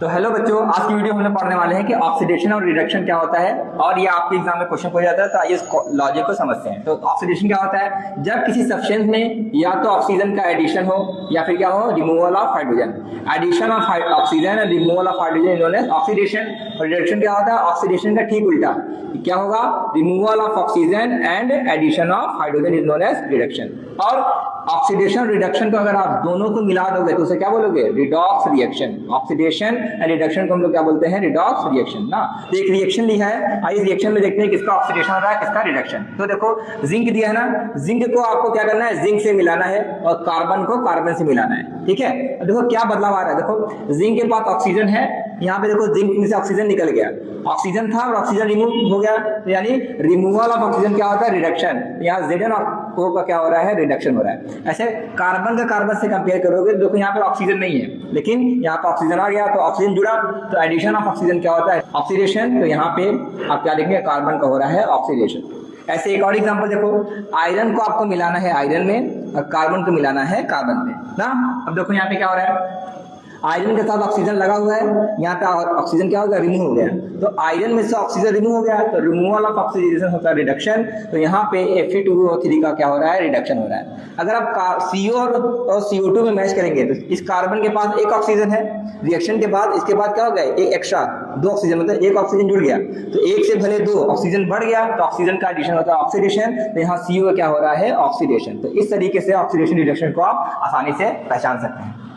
तो हेलो बच्चों, आज की वीडियो हम लोग पढ़ने वाले हैं कि ऑक्सीडेशन और रिडक्शन क्या होता है और ये आपके एग्जाम में क्वेश्चन हो जाता है। तो आइए इस लॉजिक को समझते हैं। तो ऑक्सीडेशन क्या होता है? जब किसी सब्सटेंस में या तो ऑक्सीजन का एडिशन हो या फिर क्या हो, removal of hydrogen. Addition of oxygen and removal of hydrogen known as oxidation. और रिडक्शन क्या होता है? ऑक्सीडेशन का ठीक उल्टा क्या होगा? Removal of oxygen and addition of hydrogen is known as reduction. और ऑक्सीडेशन रिडक्शन को अगर आप दोनों को मिला दोगे तो उसे क्या बोलोगे? Redox reaction. Oxidation and reduction को हम लोग क्या बोलते हैं? रिडॉक्स रिएक्शन ना। तो एक रिएक्शन लिखा है, आइए रिएक्शन में देखते हैं किसका ऑक्सीडेशन हो रहा है, किसका रिडक्शन। तो देखो जिंक दिया है ना, जिंक को आपको क्या करना है? जिंक से मिलाना है और कार्बन को कार्बन से मिलाना है। ठीक है, देखो क्या बदलाव आ रहा है। देखो जिंक के पास ऑक्सीजन है, यहाँ पे देखो जिंक में से ऑक्सीजन निकल गया। ऑक्सीजन था और ऑक्सीजन रिमूव हो गया, तो यानी रिमूवल ऑफ ऑक्सीजन क्या होता है? रिडक्शन। यहाँ ZnO का क्या हो रहा है? रिडक्शन हो रहा है। ऐसे कार्बन का कार्बन से कंपेयर करोगे, देखो यहाँ पे ऑक्सीजन नहीं है लेकिन यहाँ पे ऑक्सीजन आ गया, तो ऑक्सीजन जुड़ा, तो एडिशन ऑफ ऑक्सीजन क्या होता है? ऑक्सीडेशन। तो यहाँ पे आप क्या देखेंगे? कार्बन का हो रहा है ऑक्सीडेशन। ऐसे एक और एग्जांपल देखो, आयरन को आपको मिलाना है आयरन में और कार्बन को मिलाना है कार्बन में ना। अब देखो यहाँ पे क्या हो रहा है? आयरन के साथ ऑक्सीजन लगा हुआ है, यहाँ पे ऑक्सीजन क्या हो गया? रिमूव हो गया। तो आयरन में से ऑक्सीजन रिमूव हो गया, तो रिमूवल ऑफ ऑक्सीडेशन होता है रिडक्शन। तो यहाँ पे Fe2O3 का क्या हो रहा है? रिडक्शन हो रहा है। अगर आप CO और CO2 में मैच करेंगे तो इस कार्बन के पास एक ऑक्सीजन है, रिएक्शन के बाद इसके बाद क्या हो गया? एक एक्स्ट्रा, दो ऑक्सीजन, मतलब एक ऑक्सीजन जुड़ गया, तो एक से भले दो ऑक्सीजन बढ़ गया, तो ऑक्सीजन का एडिशन होता है ऑक्सीडेशन। तो यहाँ CO क्या हो रहा है? ऑक्सीडेशन। तो इस तरीके से ऑक्सीडेशन रिडक्शन को आप आसानी से पहचान सकते हैं।